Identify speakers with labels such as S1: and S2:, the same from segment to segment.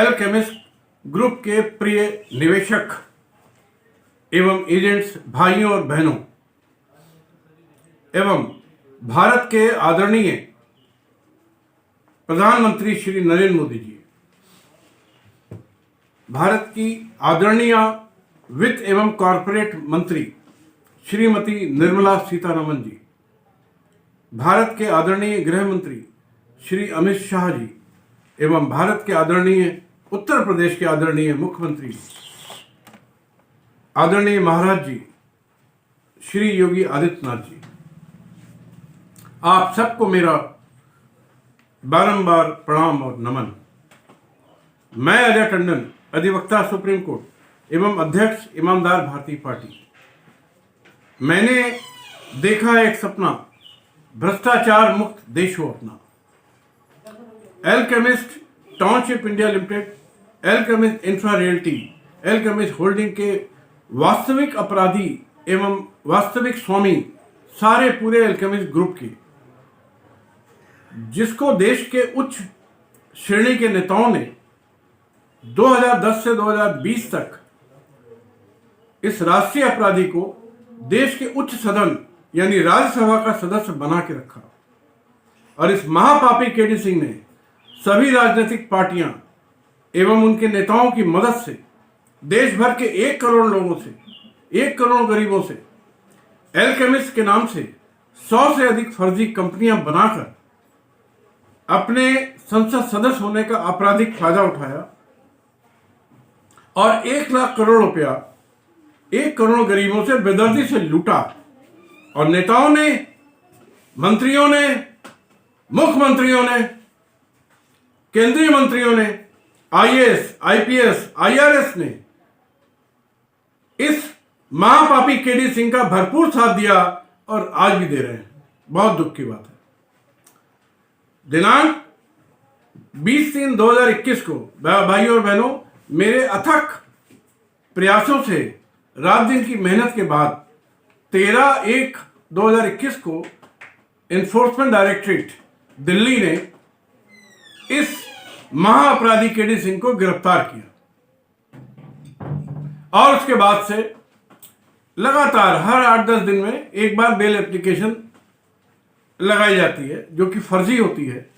S1: Alchemist group के प्रिय निवेशक एवं एजेंट्स भाइयों और बहनों एवं भारत के आदरणीय प्रधानमंत्री श्री नरेंद्र मोदी जी, भारत की आदरणीय वित्त एवं कॉरपोरेट मंत्री श्रीमती निर्मला सीतारमण जी, भारत के आदरणीय गृह मंत्री श्री अमित शाह जी एवं भारत के आदरणीय उत्तर प्रदेश के आदरणीय मुख्यमंत्री आदरणीय महाराज जी श्री योगी आदित्यनाथ जी, आप सबको मेरा बारंबार प्रणाम और नमन। मैं अजय टंडन, अधिवक्ता सुप्रीम कोर्ट एवं अध्यक्ष ईमानदार भारतीय पार्टी। मैंने देखा एक सपना, भ्रष्टाचार मुक्त देश हो अपना। Alchemist township India limited, alchemist infra realty, alchemist holding के वास्तविक अपराधी एवं वास्तविक स्वामी सारे पूरे एल्केमिस्ट ग्रुप के, जिसको देश के उच्च श्रेणी के नेताओं ने 2010 से 2020 तक इस राष्ट्रीय अपराधी को देश के उच्च सदन यानी राज्यसभा का सदस्य बना के रखा। और इस महापापी केडी सिंह ने सभी राजनीतिक पार्टियां एवं उनके नेताओं की मदद से देश भर के 1 करोड़ लोगों से, 1 करोड़ गरीबों से एल्केमिस्ट के नाम से 100 से अधिक फर्जी कंपनियां बनाकर अपने संसद सदस्य होने का आपराधिक फायदा उठाया और 1 लाख करोड़ रुपया 1 करोड़ गरीबों से बेदर्दी से लूटा। और नेताओं ने, मंत्रियों ने, मुख्यमंत्रियों ने, केंद्रीय मंत्रियों ने, आईएएस, आईपीएस, आईआरएस ने इस महापापी केडी सिंह का भरपूर साथ दिया और आज भी दे रहे हैं। बहुत दुख की बात है। दिनांक 20/3/2021 को भाइयों और बहनों, मेरे अथक प्रयासों से, रात दिन की मेहनत के बाद 13/1/2021 को एनफोर्समेंट डायरेक्टरेट दिल्ली ने इस महाअपराधी केडी सिंह को गिरफ्तार किया। और उसके बाद से लगातार हर 8-10 दिन में एक बार बेल एप्लीकेशन लगाई जाती है, जो कि फर्जी होती है।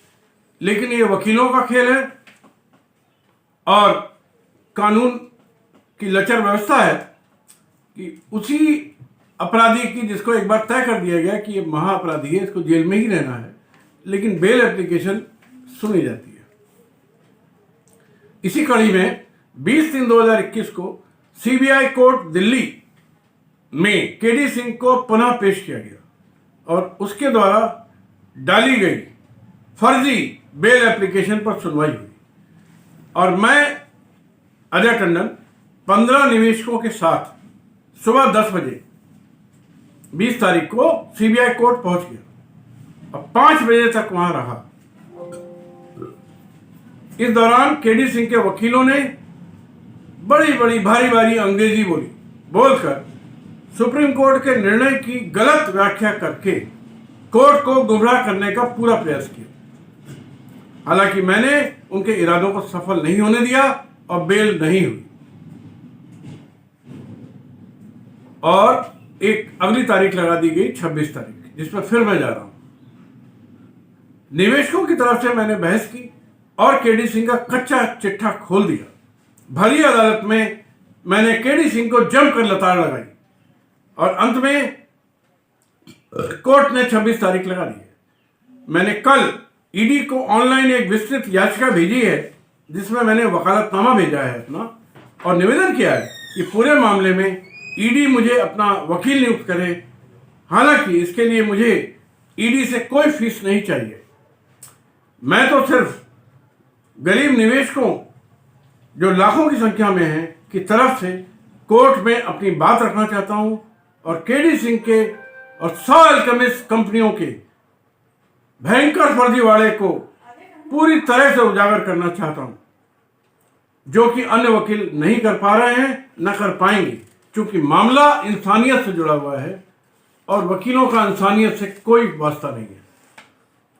S1: लेकिन ये वकीलों का खेल है और कानून की लचर व्यवस्था है कि उसी अपराधी की, जिसको एक बार तय कर दिया गया कि ये महाअपराधी है, इसको जेल में ही रहना है, लेकिन बेल एप्लीकेशन सुनी जाती है। इसी कड़ी में 20/3/2021 को सीबीआई कोर्ट दिल्ली में केडी सिंह को पुनः पेश किया गया और उसके द्वारा डाली गई फर्जी बेल एप्लीकेशन पर सुनवाई हुई। और मैं अजय टंडन 15 निवेशकों के साथ सुबह 10 बजे 20 तारीख को सीबीआई कोर्ट पहुंच गया और 5 बजे तक वहां रहा। इस दौरान केडी सिंह के वकीलों ने बड़ी बड़ी भारी भारी अंग्रेजी बोलकर सुप्रीम कोर्ट के निर्णय की गलत व्याख्या करके कोर्ट को गुमराह करने का पूरा प्रयास किया। हालांकि मैंने उनके इरादों को सफल नहीं होने दिया और बेल नहीं हुई। और एक अगली तारीख लगा दी गई 26 तारीख, जिस पर फिर मैं जा रहा हूं। निवेशकों की तरफ से मैंने बहस की और केडी सिंह का कच्चा चिट्ठा खोल दिया। भरी अदालत में मैंने केडी सिंह को जमकर लताड़ लगाई और अंत में कोर्ट ने 26 तारीख लगा दी है। मैंने कल ईडी को ऑनलाइन एक विस्तृत याचिका भेजी है, जिसमें मैंने वकालतनामा भेजा है अपना और निवेदन किया है कि पूरे मामले में ईडी मुझे अपना वकील नियुक्त करे। हालांकि इसके लिए मुझे ईडी से कोई फीस नहीं चाहिए। मैं तो सिर्फ गरीब निवेशकों, जो लाखों की संख्या में हैं, की तरफ से कोर्ट में अपनी बात रखना चाहता हूं और केडी सिंह के और 100 एल्केमिस्ट कंपनियों के भयंकर फर्जीवाड़े को पूरी तरह से उजागर करना चाहता हूं, जो कि अन्य वकील नहीं कर पा रहे हैं, न कर पाएंगे, क्योंकि मामला इंसानियत से जुड़ा हुआ है और वकीलों का इंसानियत से कोई वास्ता नहीं है।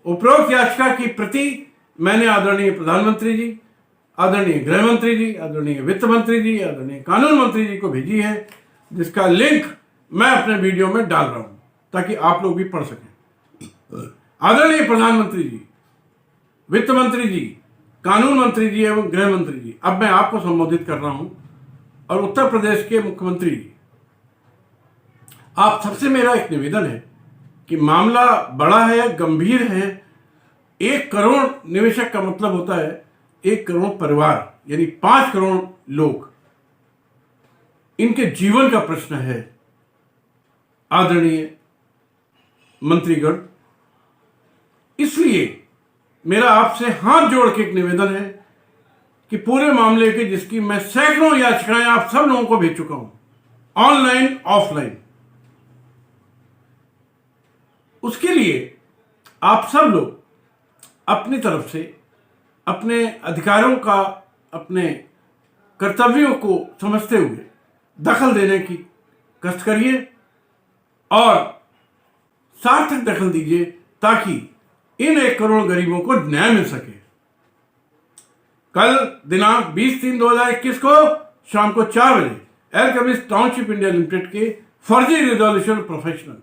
S1: उपरोक्त याचिका की प्रति मैंने आदरणीय प्रधानमंत्री जी, आदरणीय गृह मंत्री जी, आदरणीय वित्त मंत्री जी, आदरणीय कानून मंत्री जी को भेजी है, जिसका लिंक मैं अपने वीडियो में डाल रहा हूं ताकि आप लोग भी पढ़ सकें। आदरणीय प्रधानमंत्री जी, वित्त मंत्री जी, कानून मंत्री जी एवं गृह मंत्री जी, अब मैं आपको संबोधित कर रहा हूं, और उत्तर प्रदेश के मुख्यमंत्री जी, आप सबसे मेरा एक निवेदन है कि मामला बड़ा है, गंभीर है। 1 करोड़ निवेशक का मतलब होता है 1 करोड़ परिवार, यानी 5 करोड़ लोग, इनके जीवन का प्रश्न है। आदरणीय मंत्रीगण, इसलिए मेरा आपसे हाथ जोड़ के एक निवेदन है कि पूरे मामले के, जिसकी मैं सैकड़ों याचिकाएं आप सब लोगों को भेज चुका हूं, ऑनलाइन ऑफलाइन, उसके लिए आप सब लोग अपनी तरफ से अपने अधिकारों का, अपने कर्तव्यों को समझते हुए दखल देने की कष्ट करिए और सार्थक दखल दीजिए ताकि इन 1 करोड़ गरीबों को न्याय मिल सके। कल दिनांक 20/3/2021 को शाम को 4 बजे एलकेमिस्ट टाउनशिप इंडिया लिमिटेड के फर्जी रिजोल्यूशन प्रोफेशनल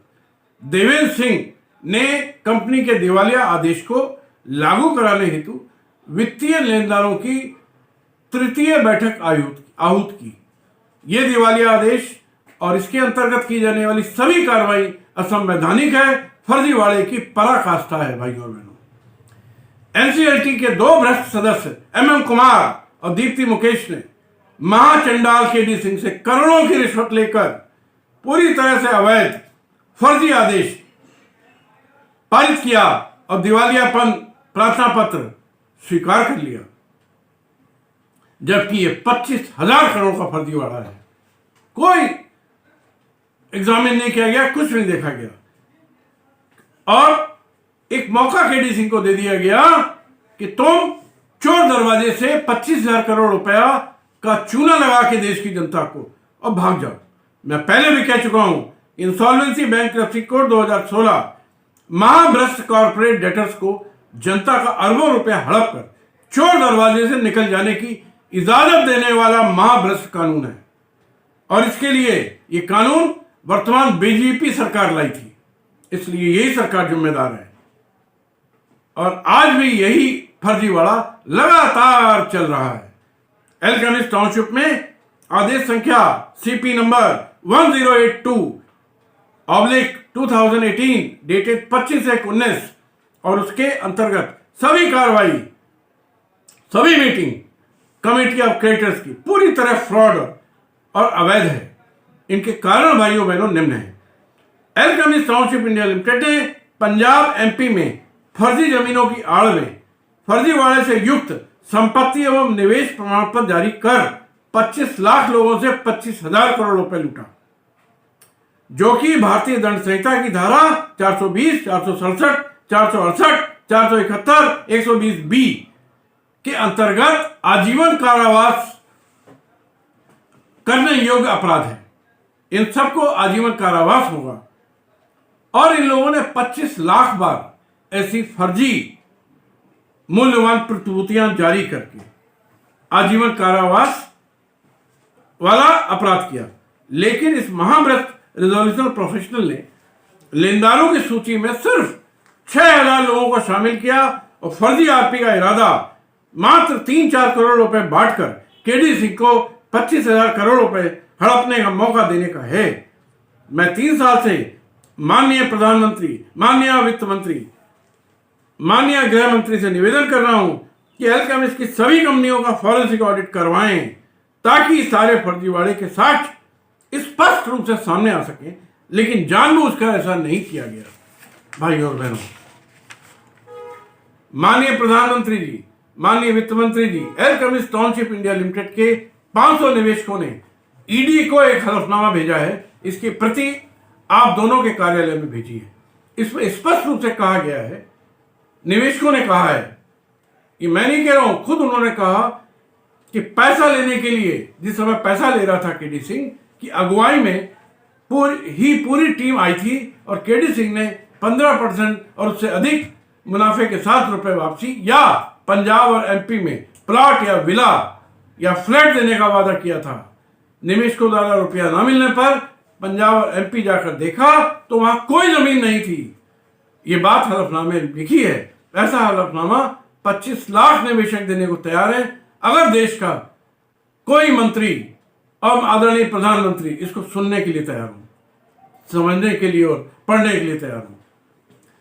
S1: देवेंद्र सिंह ने कंपनी के दिवालिया आदेश को लागू कराने हेतु वित्तीय लेनदारों की तृतीय बैठक आहूत की। यह दिवालिया आदेश और इसके अंतर्गत की जाने वाली सभी कार्रवाई असंवैधानिक है, फर्जीवाड़े की पराकाष्ठा है। भाइयों और बहनों, एनसीएलटी के 2 भ्रष्ट सदस्य MM कुमार और दीप्ति मुकेश ने महाचंडाल KD सिंह से करोड़ों की रिश्वत लेकर पूरी तरह से अवैध फर्जी आदेश पारित किया और दिवालियापन प्रार्थना पत्र स्वीकार कर लिया, जबकि ये 25,000 करोड़ का फर्जीवाड़ा है। कोई एग्जामिन नहीं किया गया, कुछ नहीं देखा गया, और एक मौका KD सिंह को दे दिया गया कि तुम चोर दरवाजे से 25,000 करोड़ रुपया का चूना लगा के देश की जनता को और भाग जाओ। मैं पहले भी कह चुका हूं, इंसॉल्वेंसी बैंक्रप्सी कोड 2016 महाभ्रष्ट कॉर्पोरेट डेटर्स को जनता का अरबों रुपया हड़प कर चोर दरवाजे से निकल जाने की इजाजत देने वाला महाभ्रष्ट कानून है, और इसके लिए ये कानून वर्तमान बीजेपी सरकार लाई थी, इसलिए यही सरकार जिम्मेदार है। और आज भी यही फर्जीवाड़ा लगातार चल रहा है। एलकेमिस्ट टाउनशिप में आदेश संख्या CP नंबर 1082/2018 डेटेड 25/1/19 और उसके अंतर्गत सभी कार्रवाई, सभी मीटिंग कमेटी ऑफ क्रेडिटर्स की पूरी तरह फ्रॉड और अवैध है। इनके कारण भाइयों बहनों निम्न है। एलकेमिस्ट टाउनशिप इंडिया लिमिटेड ने पंजाब MP में फर्जी जमीनों की आड़ में फर्जीवाड़े से युक्त संपत्ति एवं निवेश प्रमाण पत्र जारी कर 25 लाख लोगों से 25,000 करोड़ रुपए लूटा, जो कि भारतीय दंड संहिता की धारा 420, 467, 468, 471, 120B के अंतर्गत आजीवन कारावास करने योग्य अपराध है। इन सबको आजीवन कारावास होगा, और इन लोगों ने 25 लाख बार ऐसी फर्जी मूल्यवान प्रतिभूतियां जारी करके आजीवन कारावास वाला अपराध किया। लेकिन इस महाभ्रष्ट रिजोल्यूशन प्रोफेशनल ने लेनदारों की सूची में सिर्फ 6,000 लोगों को शामिल किया और फर्जी RP का इरादा मात्र 3-4 करोड़ रुपए बांटकर KD सिंह को 25,000 करोड़ रुपए हड़पने का मौका देने का है। मैं 3 साल से माननीय प्रधानमंत्री, माननीय वित्त मंत्री, माननीय गृह मंत्री से निवेदन कर रहा हूं कि एलकेमिस्ट की सभी कंपनियों का फॉरेंसिक ऑडिट करवाएं, ताकि सारे फर्जीवाड़े के साक्ष्य स्पष्ट रूप से सामने आ सके, लेकिन जानबूझकर ऐसा नहीं किया गया। भाई और बहनों, माननीय प्रधानमंत्री जी, माननीय वित्त मंत्री जी, एलकेमिस्ट टाउनशिप इंडिया लिमिटेड के 500 निवेशकों ने ED को एक हलफनामा भेजा है। इसकी प्रति आप दोनों के कार्यालय में भेजी है। इसमें स्पष्ट रूप से कहा गया है, निवेशकों ने कहा है, कि मैं नहीं कह रहा हूं, खुद उन्होंने कहा कि पैसा लेने के लिए, जिस समय पैसा ले रहा था KD सिंह की अगुवाई में पूरी टीम आई थी, और KD सिंह ने 15% और उससे अधिक मुनाफे के साथ रुपए वापसी, या पंजाब और MP में प्लॉट या विला या फ्लैट देने का वादा किया था। निवेशकों द्वारा रुपया न मिलने पर पंजाब और एमपी जाकर देखा तो वहां कोई जमीन नहीं थी। ये बात हलफनामे में लिखी है। ऐसा हलफनामा 25 लाख निवेशक देने को तैयार है अगर देश का कोई मंत्री और आदरणीय प्रधानमंत्री इसको सुनने के लिए तैयार हो, समझने के लिए और पढ़ने के लिए तैयार हो।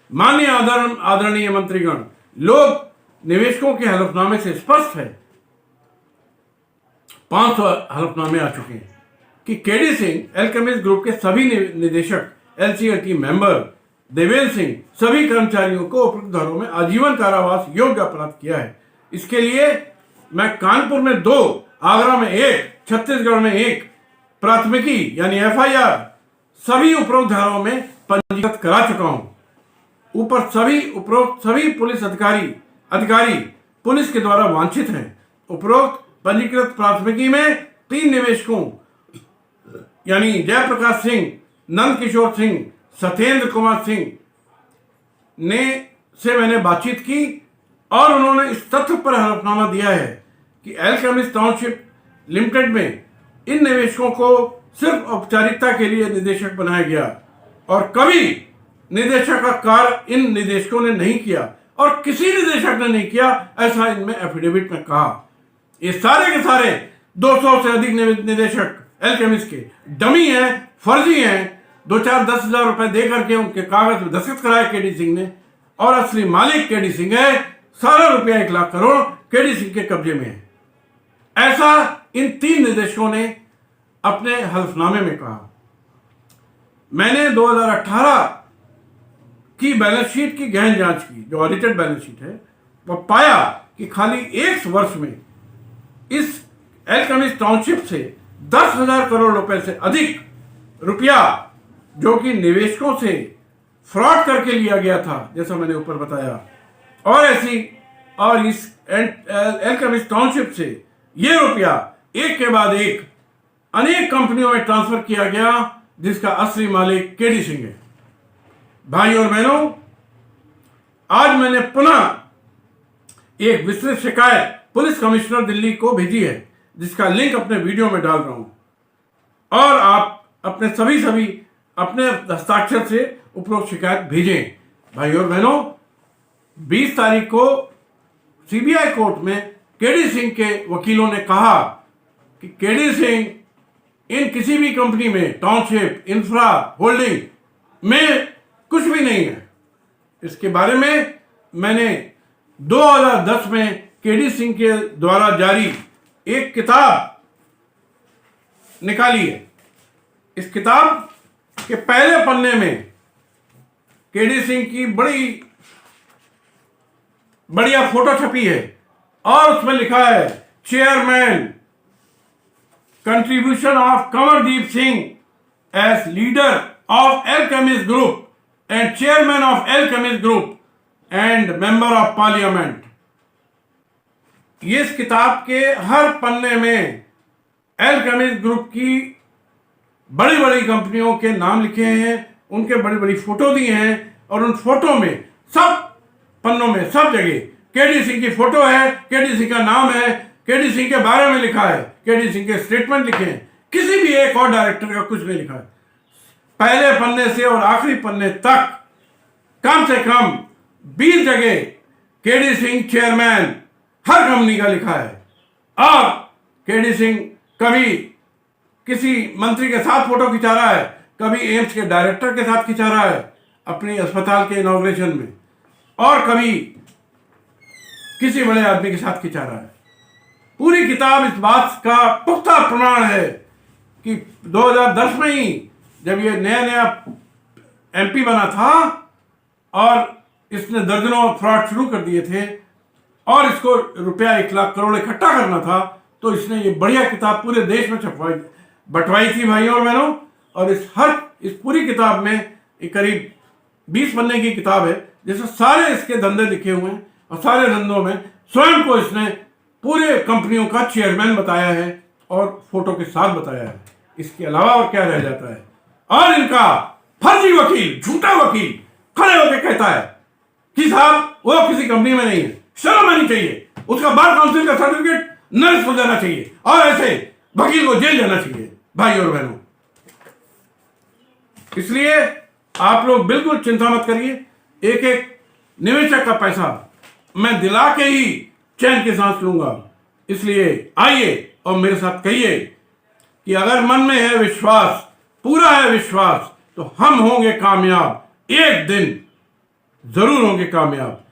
S1: माननीय आदरणीय मंत्रीगण, लोग निवेशकों के हलफनामे से स्पष्ट है, 500 हलफनामे आ चुके हैं कि केडी सिंह एल्केमिस्ट ग्रुप के सभी निदेशक, एलसीए की मेंबर देवेंद्र सिंह सभी कर्मचारियों को उपरोक्त धाराओं में आजीवन कारावास योग्य अपराध किया है। इसके लिए मैं कानपुर में 2, आगरा में 1, छत्तीसगढ़ में 1 प्राथमिकी यानी एफआईआर सभी उपरोक्त धाराओं में पंजीकृत करा चुका हूं। उपरोक्त सभी पुलिस अधिकारी पुलिस के द्वारा वांछित हैं। उपरोक्त पंजीकृत प्राथमिकी में 3 निवेशकों यानी जयप्रकाश सिंह, नंद किशोर सिंह, सत्येंद्र कुमार सिंह से मैंने बातचीत की और उन्होंने इस तथ्य पर हलफनामा दिया है कि एल्केमिस्ट टाउनशिप लिमिटेड में इन निवेशकों को सिर्फ औपचारिकता के लिए निदेशक बनाया गया और कभी निदेशक का कार्य इन निदेशकों ने नहीं किया और किसी निदेशक ने नहीं किया, ऐसा इनमें एफिडेविट में कहा। ये सारे के सारे 200 से अधिक निदेशक एल्केमिस्ट के डमी हैं, फर्जी हैं। 2-4-10 हजार रुपए दे करके उनके कागज में दस्तखत कराए केडी सिंह ने और असली मालिक केडी सिंह है। सारा रुपया 1 लाख करोड़ केडी सिंह के कब्जे में है। ऐसा इन 3 निदेशकों ने अपने हलफनामे में कहा। मैंने 2018 की बैलेंस शीट की गहन जांच की, जो ऑडिटेड बैलेंस शीट है, वो पाया कि खाली 1 वर्ष में इस एल्केमिस्ट टाउनशिप से 10,000 करोड़ रुपए से अधिक रुपया जो कि निवेशकों से फ्रॉड करके लिया गया था, जैसा मैंने ऊपर बताया, और इस एल्केमिस्ट टाउनशिप से ये रुपया एक के बाद एक अनेक कंपनियों में ट्रांसफर किया गया, जिसका असली मालिक केडी सिंह है। भाई और बहनों, आज मैंने पुनः एक विस्तृत शिकायत पुलिस कमिश्नर दिल्ली को भेजी है, जिसका लिंक अपने वीडियो में डाल रहा हूं और आप अपने सभी अपने हस्ताक्षर से उपरोक्त शिकायत भेजें। भाई और बहनों, 20 तारीख को सीबीआई कोर्ट में केडी सिंह के वकीलों ने कहा कि केडी सिंह इन किसी भी कंपनी में, टाउनशिप, इंफ्रा, होल्डिंग में कुछ भी नहीं है। इसके बारे में मैंने 2010 में केडी सिंह के द्वारा जारी एक किताब निकाली है। इस किताब के पहले पन्ने में केडी सिंह की बढ़िया फोटो छपी है और उसमें लिखा है, chairman, contribution of Kanwardeep Singh as leader of Alchemist group and chairman of Alchemist group and member of parliament. ये इस किताब के हर पन्ने में एल्केमिस्ट ग्रुप की बड़ी बड़ी कंपनियों के नाम लिखे हैं, उनके बड़ी बड़ी फोटो दी हैं और उन फोटो में सब पन्नों में सब जगह केडी सिंह की फोटो है, केडी सिंह का नाम है, केडी सिंह के बारे में लिखा है, केडी सिंह के स्टेटमेंट लिखे हैं। किसी भी एक और डायरेक्टर का कुछ नहीं लिखा है। पहले पन्ने से और आखिरी पन्ने तक कम से कम 20 जगह केडी सिंह चेयरमैन हर कंपनी का लिखा है और केडी सिंह कभी किसी मंत्री के साथ फोटो खिंचा रहा है, कभी एम्स के डायरेक्टर के साथ खिंचा रहा है अपने अस्पताल के इनॉग्रेशन में, और कभी किसी बड़े आदमी के साथ खिंचा रहा है। पूरी किताब इस बात का पुख्ता प्रमाण है कि 2010 में ही जब ये नया एमपी बना था और इसने दर्जनों फ्रॉड शुरू कर दिए थे और इसको रुपया 1 लाख करोड़ इकट्ठा करना था, तो इसने ये बढ़िया किताब पूरे देश में बंटवाई थी भाइयों और बहनों। और इस पूरी किताब में एक करीब 20 पन्ने की किताब है, जिसमें सारे इसके धंधे लिखे हुए हैं और सारे धंधों में स्वयं को इसने पूरे कंपनियों का चेयरमैन बताया है और फोटो के साथ बताया है। इसके अलावा और क्या रह जाता है। और इनका फर्जी वकील, झूठा वकील खड़े होकर कहता है कि साहब वो किसी कंपनी में नहीं है। शर्म आनी चाहिए। उसका बार काउंसिल का सर्टिफिकेट निरस्त हो जाना चाहिए और ऐसे वकील को जेल जाना चाहिए भाई और बहनों। इसलिए आप लोग बिल्कुल चिंता मत करिए, एक एक निवेशक का पैसा मैं दिला के ही चैन की सांस लूंगा। इसलिए आइए और मेरे साथ कहिए कि अगर मन में है विश्वास, पूरा है विश्वास, तो हम होंगे कामयाब, एक दिन जरूर होंगे कामयाब।